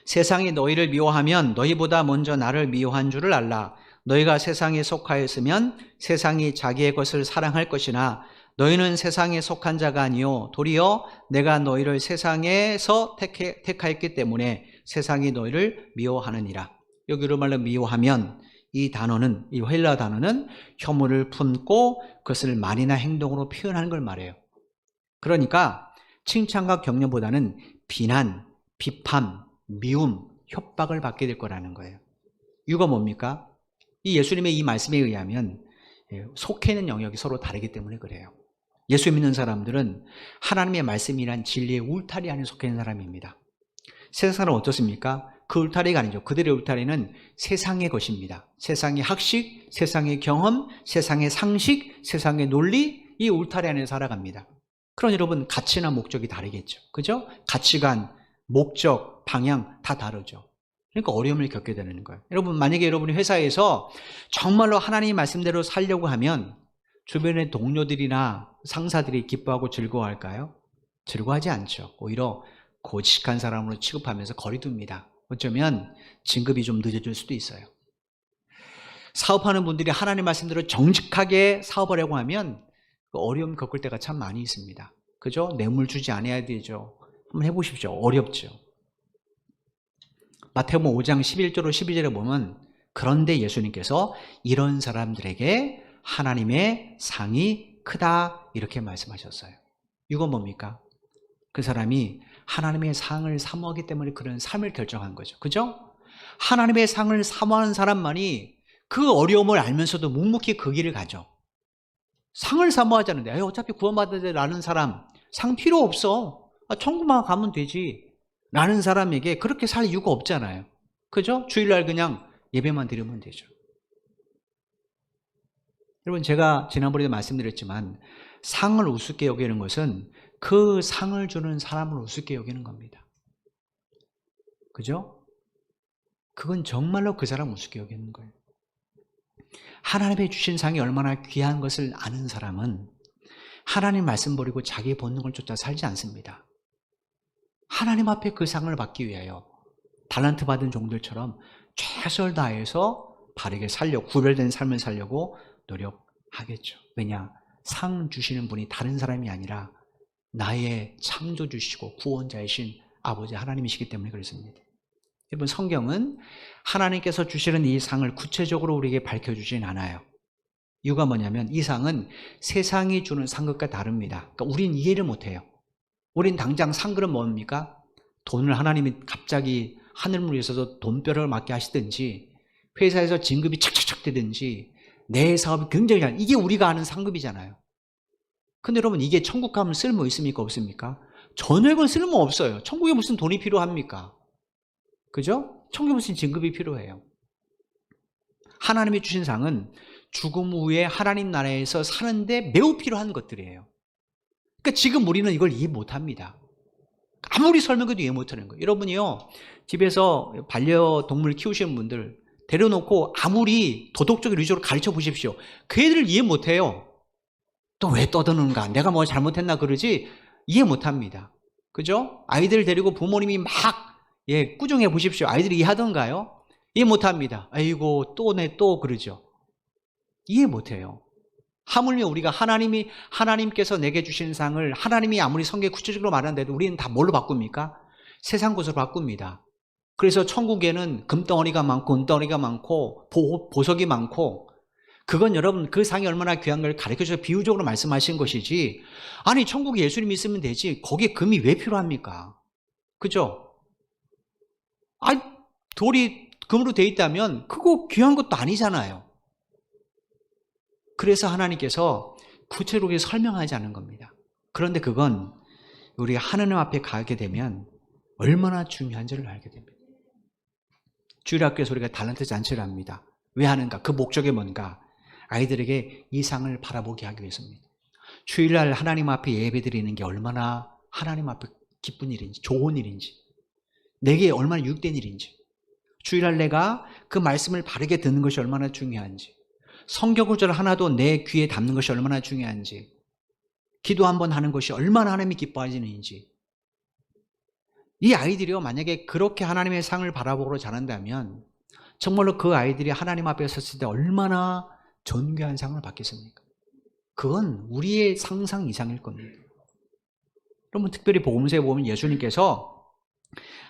세상이 너희를 미워하면 너희보다 먼저 나를 미워한 줄을 알라. 너희가 세상에 속하였으면 세상이 자기의 것을 사랑할 것이나 너희는 세상에 속한 자가 아니요 도리어 내가 너희를 세상에서 택하였기 때문에 세상이 너희를 미워하느니라. 여기로 말로 미워하면 이 단어는, 이 헬라 단어는 혐오를 품고 그것을 말이나 행동으로 표현하는 걸 말해요. 그러니까 칭찬과 격려보다는 비난, 비판, 미움, 협박을 받게 될 거라는 거예요. 이유가 뭡니까? 이 예수님의 이 말씀에 의하면 속해 있는 영역이 서로 다르기 때문에 그래요. 예수 믿는 사람들은 하나님의 말씀이란 진리의 울타리 안에 속해 있는 사람입니다. 세상 사람은 어떻습니까? 그 울타리가 아니죠. 그들의 울타리는 세상의 것입니다. 세상의 학식, 세상의 경험, 세상의 상식, 세상의 논리, 이 울타리 안에 살아갑니다. 그럼 여러분, 가치나 목적이 다르겠죠. 그죠? 가치관, 목적, 방향 다 다르죠. 그러니까 어려움을 겪게 되는 거예요. 여러분, 만약에 여러분이 회사에서 정말로 하나님의 말씀대로 살려고 하면 주변의 동료들이나 상사들이 기뻐하고 즐거워할까요? 즐거워하지 않죠. 오히려 고직한 사람으로 취급하면서 거리둡니다. 어쩌면 진급이 좀 늦어질 수도 있어요. 사업하는 분들이 하나님 말씀대로 정직하게 사업하려고 하면 어려움 겪을 때가 참 많이 있습니다. 그죠? 뇌물 주지 않아야 되죠. 한번 해보십시오. 어렵죠. 마태복음 5장 11절로 12절에 보면 그런데 예수님께서 이런 사람들에게 하나님의 상이 크다 이렇게 말씀하셨어요. 이건 뭡니까? 그 사람이 하나님의 상을 사모하기 때문에 그런 삶을 결정한 거죠. 그죠? 하나님의 상을 사모하는 사람만이 그 어려움을 알면서도 묵묵히 그 길을 가죠. 상을 사모하지 않는데 어차피 구원받아야 돼 라는 사람, 상 필요 없어. 천국만 가면 되지 라는 사람에게 그렇게 살 이유가 없잖아요. 그죠? 주일날 그냥 예배만 드리면 되죠. 여러분, 제가 지난번에도 말씀드렸지만 상을 우습게 여기는 것은 그 상을 주는 사람을 우습게 여기는 겁니다. 그죠? 그건 정말로 그 사람 우습게 여기는 거예요. 하나님의 주신 상이 얼마나 귀한 것을 아는 사람은 하나님 말씀 버리고 자기의 본능을 쫓아 살지 않습니다. 하나님 앞에 그 상을 받기 위하여 달란트 받은 종들처럼 최선을 다해서 바르게 살려고, 구별된 삶을 살려고 노력하겠죠. 왜냐? 상 주시는 분이 다른 사람이 아니라 나의 창조주시고 구원자이신 아버지 하나님이시기 때문에 그렇습니다. 여러분, 성경은 하나님께서 주시는 이 상을 구체적으로 우리에게 밝혀주진 않아요. 이유가 뭐냐면 이 상은 세상이 주는 상급과 다릅니다. 그러니까 우린 이해를 못해요. 우린 당장 상급은 뭡니까? 돈을 하나님이 갑자기 하늘물에 있어서 돈벼락을 맞게 하시든지 회사에서 진급이 착착착 되든지 내 사업이 굉장히 잘, 이게 우리가 아는 상급이잖아요. 근데 여러분, 이게 천국 가면 쓸모 있습니까? 없습니까? 전액은 쓸모 없어요. 천국에 무슨 돈이 필요합니까? 그죠? 천국에 무슨 진급이 필요해요. 하나님이 주신 상은 죽음 후에 하나님 나라에서 사는데 매우 필요한 것들이에요. 그러니까 지금 우리는 이걸 이해 못합니다. 아무리 설명해도 이해 못하는 거예요. 여러분이요, 집에서 반려동물 키우시는 분들 데려놓고 아무리 도덕적으로 유적으로 가르쳐 보십시오. 그 애들 이해 못해요. 또 왜 떠드는가? 내가 뭐 잘못했나 그러지? 이해 못합니다. 그죠? 아이들 데리고 부모님이 막 꾸중해 보십시오. 아이들이 이해하던가요? 이해 못합니다. 아이고 또 그러죠. 이해 못해요. 하물며 우리가 하나님께서 내게 주신 상을 하나님이 아무리 성경에 구체적으로 말하는데도 우리는 다 뭘로 바꿉니까? 세상 것으로 바꿉니다. 그래서 천국에는 금덩어리가 많고 은덩어리가 많고 보석이 많고, 그건 여러분 그 상이 얼마나 귀한 걸 가르쳐줘서 비유적으로 말씀하신 것이지, 아니 천국에 예수님 있으면 되지 거기에 금이 왜 필요합니까? 그죠? 아니 돌이 금으로 돼 있다면 그거 귀한 것도 아니잖아요. 그래서 하나님께서 구체적으로 설명하지 않은 겁니다. 그런데 그건 우리가 하나님 앞에 가게 되면 얼마나 중요한지를 알게 됩니다. 주일학교에서 우리가 달란트 잔치를 합니다. 왜 하는가? 그 목적이 뭔가? 아이들에게 이 상을 바라보게 하기 위해서입니다. 주일날 하나님 앞에 예배드리는 게 얼마나 하나님 앞에 기쁜 일인지, 좋은 일인지, 내게 얼마나 유익된 일인지, 주일날 내가 그 말씀을 바르게 듣는 것이 얼마나 중요한지, 성경 구절 하나도 내 귀에 담는 것이 얼마나 중요한지, 기도 한번 하는 것이 얼마나 하나님이 기뻐하시는지. 이 아이들이요, 만약에 그렇게 하나님의 상을 바라보고 자란다면 정말로 그 아이들이 하나님 앞에 섰을 때 얼마나 존귀한 상을 받겠습니까? 그건 우리의 상상 이상일 겁니다. 여러분, 특별히 복음서에 보면 예수님께서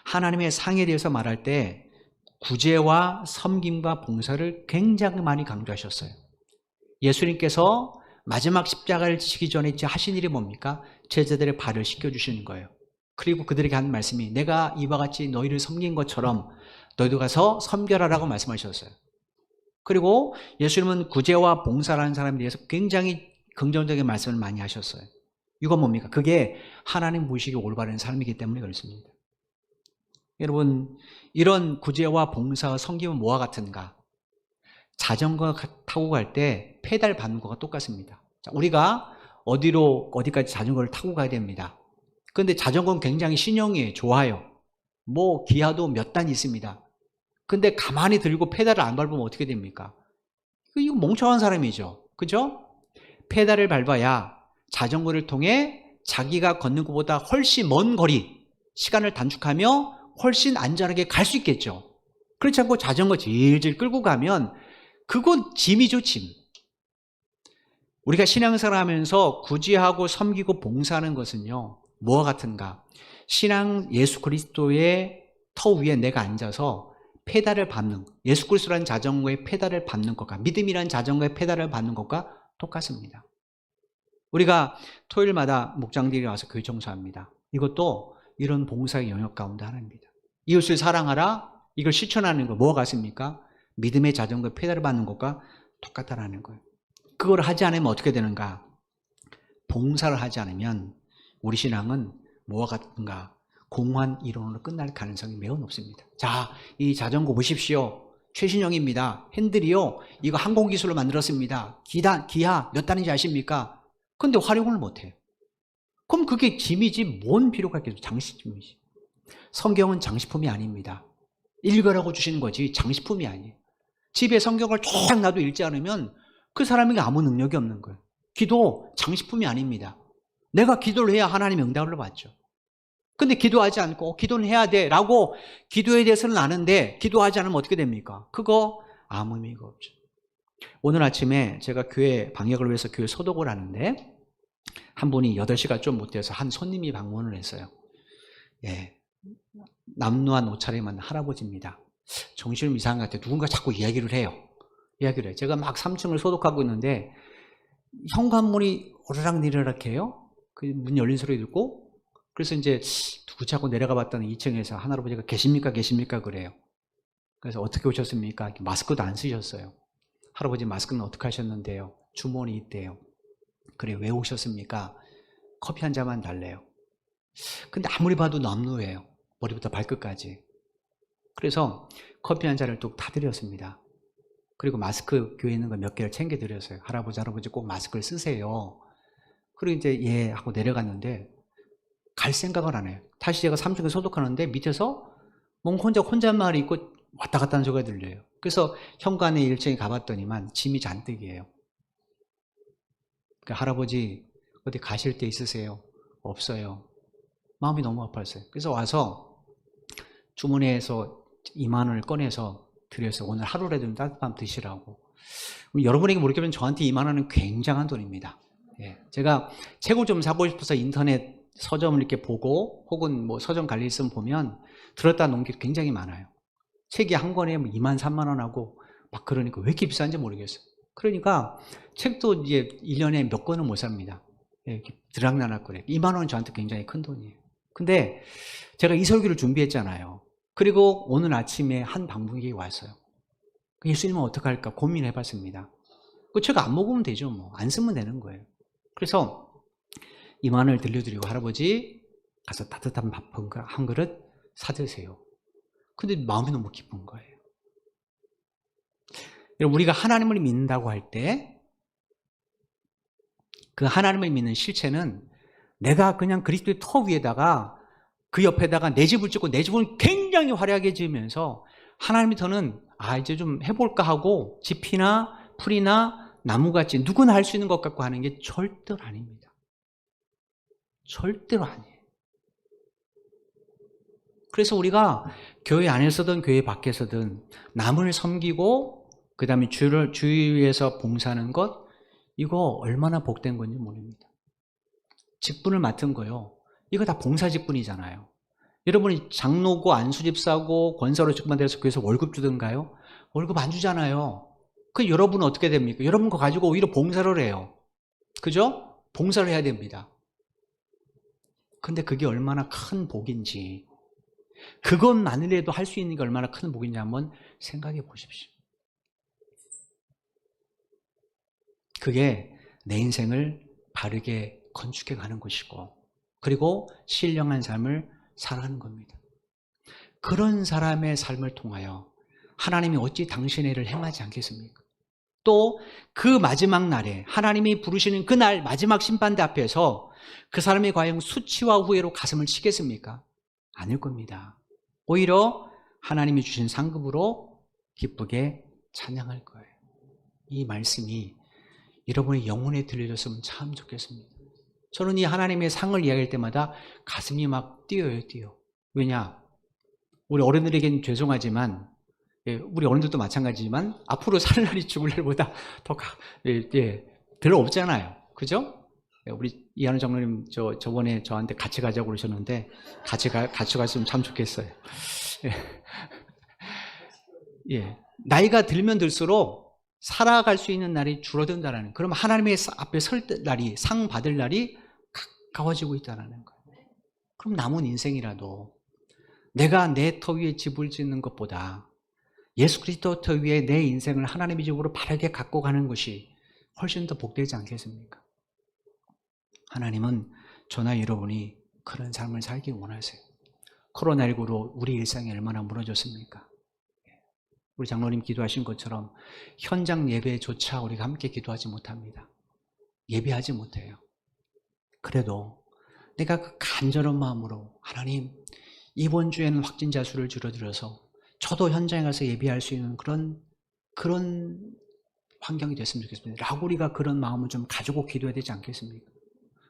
하나님의 상에 대해서 말할 때 구제와 섬김과 봉사를 굉장히 많이 강조하셨어요. 예수님께서 마지막 십자가를 지시기 전에 하신 일이 뭡니까? 제자들의 발을 씻겨주시는 거예요. 그리고 그들에게 하는 말씀이 내가 이와 같이 너희를 섬긴 것처럼 너희도 가서 섬겨라라고 말씀하셨어요. 그리고 예수님은 구제와 봉사라는 사람에 대해서 굉장히 긍정적인 말씀을 많이 하셨어요. 이건 뭡니까? 그게 하나님 보시기 올바른 삶이기 때문에 그렇습니다. 여러분, 이런 구제와 봉사와 섬김은 뭐와 같은가? 자전거 타고 갈 때 페달 밟는 거가 똑같습니다. 자, 우리가 어디까지 자전거를 타고 가야 됩니다. 그런데 자전거는 굉장히 신형이에요. 좋아요. 뭐 기아도 몇 단 있습니다. 근데 가만히 들고 페달을 안 밟으면 어떻게 됩니까? 이거 멍청한 사람이죠. 그죠? 페달을 밟아야 자전거를 통해 자기가 걷는 것보다 훨씬 먼 거리, 시간을 단축하며 훨씬 안전하게 갈 수 있겠죠. 그렇지 않고 자전거 질질 끌고 가면 그건 짐이죠, 짐. 우리가 신앙생활 하면서 구제하고 섬기고 봉사하는 것은요, 뭐와 같은가? 신앙 예수 그리스도의 터 위에 내가 앉아서 페달을 밟는, 예수 그리스도라는 자전거의 페달을 밟는 것과 믿음이라는 자전거의 페달을 밟는 것과 똑같습니다. 우리가 토요일마다 목장들이 와서 교회 청소합니다. 이것도 이런 봉사의 영역 가운데 하나입니다. 이웃을 사랑하라, 이걸 실천하는 거 뭐가 같습니까? 믿음의 자전거의 페달을 밟는 것과 똑같다라는 거예요. 그걸 하지 않으면 어떻게 되는가? 봉사를 하지 않으면 우리 신앙은 뭐와 같은가? 공허한 이론으로 끝날 가능성이 매우 높습니다. 자, 이 자전거 보십시오. 최신형입니다. 핸들이요, 이거 항공기술로 만들었습니다. 기아 몇 단인지 아십니까? 근데 활용을 못해요. 그럼 그게 짐이지 뭔 필요가 있겠어요? 장식품이지. 성경은 장식품이 아닙니다. 읽으라고 주시는 거지 장식품이 아니에요. 집에 성경을 쫙 놔도 읽지 않으면 그 사람에게 아무 능력이 없는 거예요. 기도 장식품이 아닙니다. 내가 기도를 해야 하나님의 응답을 받죠. 근데 기도하지 않고 기도는 해야 돼 라고 기도에 대해서는 아는데 기도하지 않으면 어떻게 됩니까? 그거 아무 의미가 없죠. 오늘 아침에 제가 교회 방역을 위해서 교회 소독을 하는데 한 분이 8시가 좀 못 돼서 한 손님이 방문을 했어요. 예, 남루한 옷차림한 할아버지입니다. 정신이 이상한 것 같아요. 누군가 자꾸 이야기를 해요. 제가 막 3층을 소독하고 있는데 현관문이 오르락 내리락 해요. 그 문 열린 소리 듣고 그래서 이제 누구지 하고 내려가 봤더니 2층에서 한 할아버지가 계십니까 그래요. 그래서 어떻게 오셨습니까? 마스크도 안 쓰셨어요. 할아버지 마스크는 어떻게 하셨는데요? 주머니 있대요. 그래 왜 오셨습니까? 커피 한 잔만 달래요. 근데 아무리 봐도 남루해요. 머리부터 발끝까지. 그래서 커피 한 잔을 뚝 타드렸습니다. 그리고 마스크 교회에 있는 거 몇 개를 챙겨드렸어요. 할아버지 꼭 마스크를 쓰세요. 그리고 이제 예 하고 내려갔는데 갈 생각을 안 해요. 다시 제가 3층에 소독하는데 밑에서 뭔가 혼잣말이 있고 왔다 갔다 하는 소리가 들려요. 그래서 현관에 1층에 가봤더니만 짐이 잔뜩이에요. 그러니까 할아버지 어디 가실 데 있으세요? 없어요. 마음이 너무 아팠어요. 그래서 와서 주머니에서 2만 원을 꺼내서 드려서 오늘 하루라도 따뜻한 드시라고. 여러분에게 모르겠지만 저한테 2만 원은 굉장한 돈입니다. 예, 제가 책을 좀 사고 싶어서 인터넷 서점을 이렇게 보고 혹은 뭐 서점 갈 일 있으면 보면 들었다 놓은 게 굉장히 많아요. 책이 한 권에 2만 3만 원 하고 막 그러니까 왜 이렇게 비싼지 모르겠어요. 그러니까 책도 이제 1년에 몇 권은 못 삽니다. 예, 이렇게 들락날락거려요. 2만 원은 저한테 굉장히 큰 돈이에요. 근데 제가 이 설교를 준비했잖아요. 그리고 오늘 아침에 한 방문객이 왔어요. 예수님은 어떡할까 고민해봤습니다. 그 책 안 먹으면 되죠. 뭐 안 쓰면 되는 거예요. 그래서 2만 원을 들려드리고 할아버지 가서 따뜻한 밥 한 그릇 사드세요. 근데 마음이 너무 기쁜 거예요. 여러분 우리가 하나님을 믿는다고 할 때 그 하나님을 믿는 실체는 내가 그냥 그리스도의 터 위에다가 그 옆에다가 내 집을 짓고 내 집은 굉장히 화려하게 지으면서 하나님의 터는 이제 좀 해볼까 하고 짚이나 풀이나 나무같이 누구나 할 수 있는 것 같고 하는 게 절대로 아닙니다. 절대로 아니에요. 그래서 우리가 교회 안에서든 교회 밖에서든 남을 섬기고 그 다음에 주위에서 봉사하는 것 이거 얼마나 복된 건지 모릅니다. 직분을 맡은 거요. 이거 다 봉사 직분이잖아요. 여러분이 장로고 안수집사고 권사로 직분돼서 교회에서 월급 주던가요? 월급 안 주잖아요. 그 여러분은 어떻게 됩니까? 여러분 거 가지고 오히려 봉사를 해요. 그죠? 봉사를 해야 됩니다. 근데 그게 얼마나 큰 복인지 그것만이라도 할 수 있는 게 얼마나 큰 복인지 한번 생각해 보십시오. 그게 내 인생을 바르게 건축해 가는 것이고 그리고 신령한 삶을 살아가는 겁니다. 그런 사람의 삶을 통하여 하나님이 어찌 당신의 일을 행하지 않겠습니까? 또 그 마지막 날에 하나님이 부르시는 그날 마지막 심판대 앞에서 그 사람이 과연 수치와 후회로 가슴을 치겠습니까? 아닐 겁니다. 오히려 하나님이 주신 상급으로 기쁘게 찬양할 거예요. 이 말씀이 여러분의 영혼에 들려졌으면 참 좋겠습니다. 저는 이 하나님의 상을 이야기할 때마다 가슴이 막 뛰어요. 왜냐? 우리 어른들에게는 죄송하지만 우리 어른들도 마찬가지지만 앞으로 살 날이 죽을 날보다 덜 없잖아요. 그죠? 우리 이한우 장로님 저번에 저한테 같이 가자고 그러셨는데 같이 갔으면 참 좋겠어요. 예. 나이가 들면 들수록 살아갈 수 있는 날이 줄어든다라는 그럼 하나님의 앞에 설 날이 상 받을 날이 가까워지고 있다는 거예요. 그럼 남은 인생이라도 내가 내 터 위에 집을 짓는 것보다 예수 그리스도 터 위에 내 인생을 하나님의 집으로 바르게 갖고 가는 것이 훨씬 더 복되지 않겠습니까? 하나님은 저나 여러분이 그런 삶을 살기 원하세요. 코로나19로 우리 일상이 얼마나 무너졌습니까? 우리 장로님 기도하신 것처럼 현장 예배조차 우리가 함께 기도하지 못합니다. 예배하지 못해요. 그래도 내가 그 간절한 마음으로 하나님 이번 주에는 확진자 수를 줄여들여서 저도 현장에 가서 예배할 수 있는 그런 환경이 됐으면 좋겠습니다. 라고 우리가 그런 마음을 좀 가지고 기도해야 되지 않겠습니까?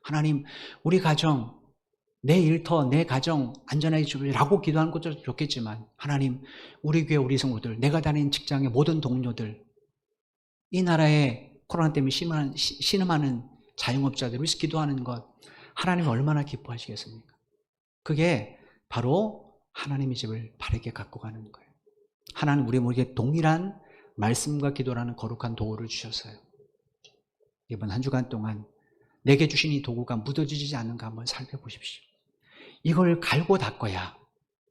하나님, 우리 가정, 내 일터, 내 가정 안전하게 주라고 기도하는 것도 좋겠지만, 하나님, 우리 교회, 우리 성도들, 내가 다니는 직장의 모든 동료들, 이 나라에 코로나 때문에 신음하는 자영업자들 위해서 기도하는 것, 하나님 얼마나 기뻐하시겠습니까? 그게 바로 하나님의 집을 바르게 갖고 가는 거예요. 하나님 우리 모두에게 동일한 말씀과 기도라는 거룩한 도구를 주셨어요. 이번 한 주간 동안 내게 주신 이 도구가 묻어지지 않는가 한번 살펴보십시오. 이걸 갈고 닦아야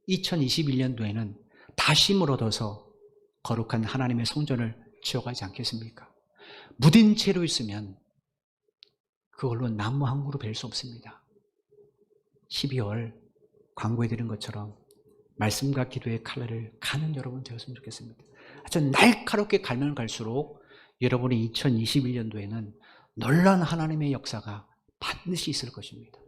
2021년도에는 다심을 얻어서 거룩한 하나님의 성전을 지어가지 않겠습니까? 묻은 채로 있으면 그걸로 나무 한 그루 벨 수 없습니다. 12월 광고해드린 것처럼 말씀과 기도의 칼날을 가는 여러분 되었으면 좋겠습니다. 아주 날카롭게 갈면 갈수록 여러분의 2021년도에는 놀라운 하나님의 역사가 반드시 있을 것입니다.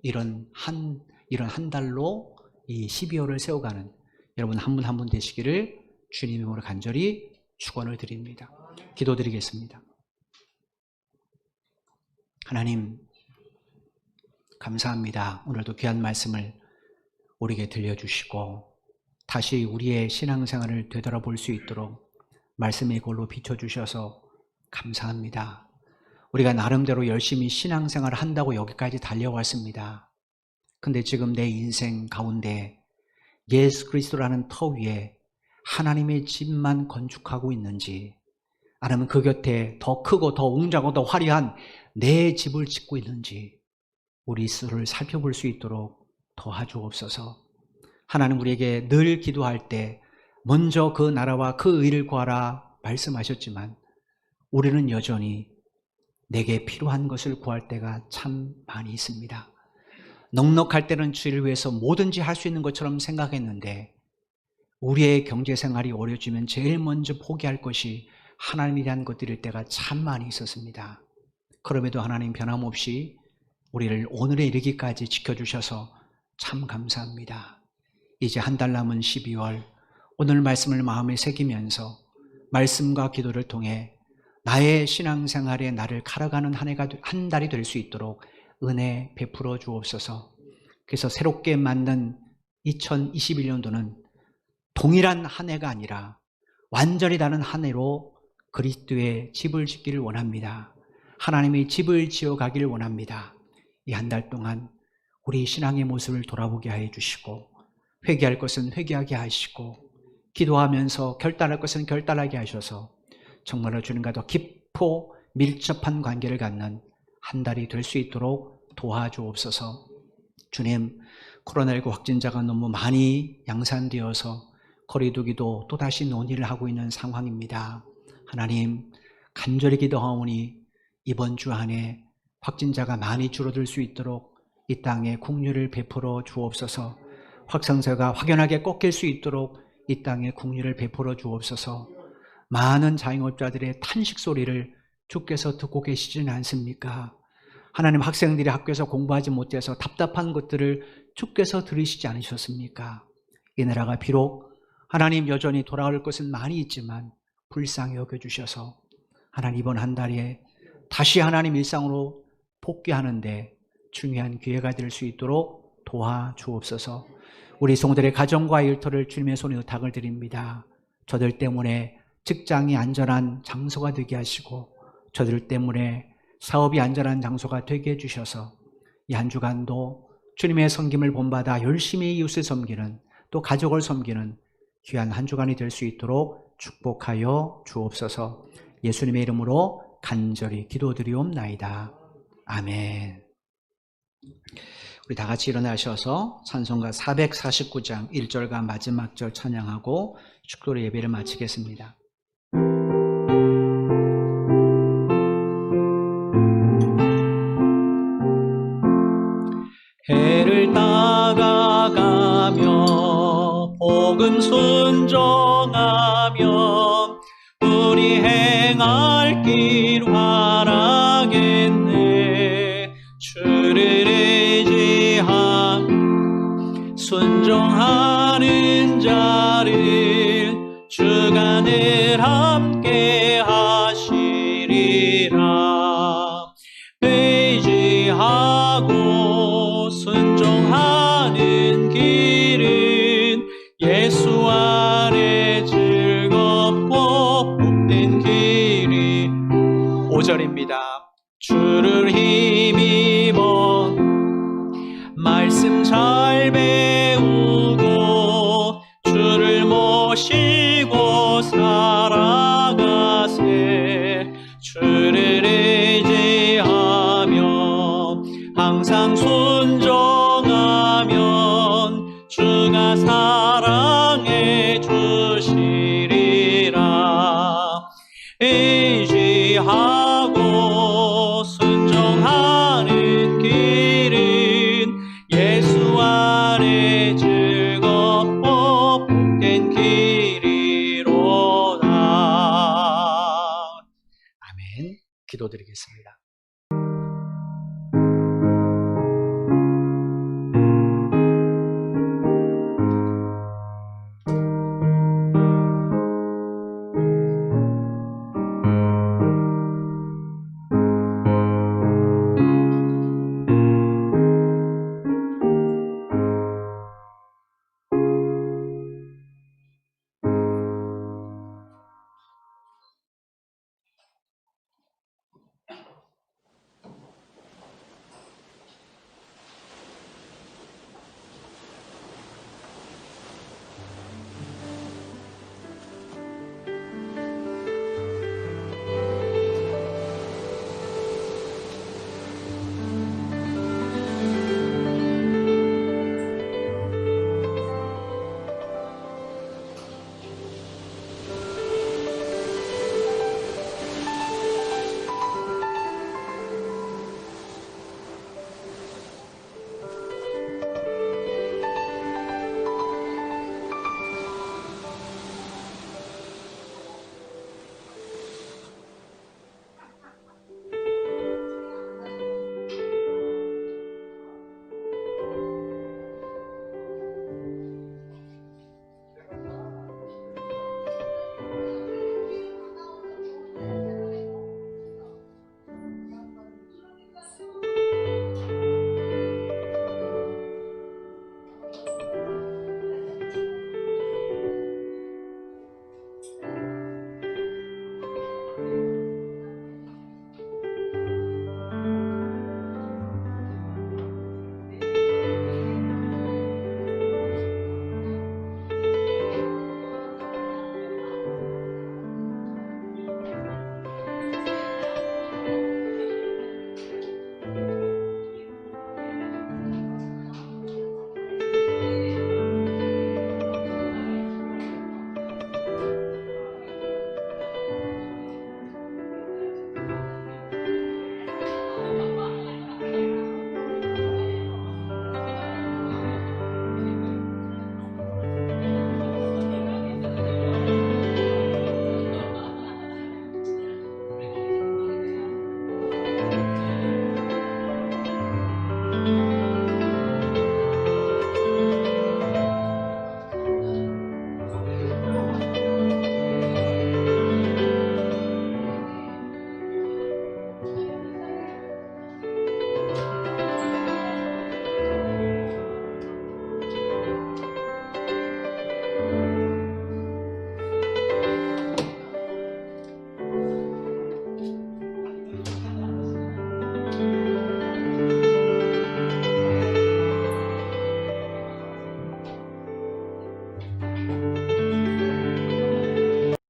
이런 한 달로 이 12월을 세워가는 여러분 한 분 한 분 되시기를 주님의 이름으로 간절히 축원을 드립니다. 기도드리겠습니다. 하나님 감사합니다. 오늘도 귀한 말씀을 우리에게 들려주시고 다시 우리의 신앙생활을 되돌아볼 수 있도록 말씀의 골로 비춰주셔서 감사합니다. 우리가 나름대로 열심히 신앙생활을 한다고 여기까지 달려왔습니다. 근데 지금 내 인생 가운데 예수 그리스도라는 터 위에 하나님의 집만 건축하고 있는지, 아니면 그 곁에 더 크고 더 웅장하고 더 화려한 내 집을 짓고 있는지 우리 스스로를 살펴볼 수 있도록 도와주옵소서. 하나님 우리에게 늘 기도할 때 먼저 그 나라와 그 의를 구하라 말씀하셨지만 우리는 여전히 내게 필요한 것을 구할 때가 참 많이 있습니다. 넉넉할 때는 주를 위해서 뭐든지 할 수 있는 것처럼 생각했는데 우리의 경제생활이 어려지면 제일 먼저 포기할 것이 하나님에 대한 것들일 때가 참 많이 있었습니다. 그럼에도 하나님 변함없이 우리를 오늘에 이르기까지 지켜주셔서 참 감사합니다. 이제 한 달 남은 12월 오늘 말씀을 마음에 새기면서 말씀과 기도를 통해 나의 신앙생활에 나를 갈아가는 한 달이 될 수 있도록 은혜 베풀어 주옵소서. 그래서 새롭게 만든 2021년도는 동일한 한 해가 아니라 완전히 다른 한 해로 그리스도의 집을 짓기를 원합니다. 하나님의 집을 지어가기를 원합니다. 이 한 달 동안 우리 신앙의 모습을 돌아보게 해 주시고 회개할 것은 회개하게 하시고 기도하면서 결단할 것은 결단하게 하셔서 정말로 주님과 더 깊고 밀접한 관계를 갖는 한 달이 될 수 있도록 도와주옵소서. 주님, 코로나19 확진자가 너무 많이 양산되어서 거리두기도 또다시 논의를 하고 있는 상황입니다. 하나님, 간절히 기도하오니 이번 주 안에 확진자가 많이 줄어들 수 있도록 이 땅에 긍휼을 베풀어 주옵소서. 확산세가 확연하게 꺾일 수 있도록 이 땅에 긍휼을 베풀어 주옵소서. 많은 자영업자들의 탄식 소리를 주께서 듣고 계시지는 않습니까? 하나님, 학생들이 학교에서 공부하지 못해서 답답한 것들을 주께서 들으시지 않으셨습니까? 이 나라가 비록 하나님 여전히 돌아올 것은 많이 있지만 불쌍히 여겨주셔서 하나님 이번 한 달에 다시 하나님 일상으로 복귀하는데 중요한 기회가 될 수 있도록 도와주옵소서. 우리 성도들의 가정과 일터를 주님의 손에 의탁을 드립니다. 저들 때문에 직장이 안전한 장소가 되게 하시고 저들 때문에 사업이 안전한 장소가 되게 해주셔서 이 한 주간도 주님의 섬김을 본받아 열심히 이웃을 섬기는, 또 가족을 섬기는 귀한 한 주간이 될 수 있도록 축복하여 주옵소서. 예수님의 이름으로 간절히 기도드리옵나이다. 아멘. 우리 다 같이 일어나셔서 찬송가 449장 1절과 마지막 절 찬양하고 축도로 예배를 마치겠습니다. 해를 따라가며 복음 순종하며 우리 행할 길 바라겠네. 주를 의지함 순종하는 자를 예수 안에 즐겁고 복된 길이 5절입니다. 주를 힘입어 말씀 잘 배우고 주를 모시고 살아가세. 주를 의지하며 항상 순종하면 주가 사랑해 주시리라. 의지하고 순종하는 길은 예수 안에 즐겁고 복된 길이로다. 아멘. 기도드리겠습니다.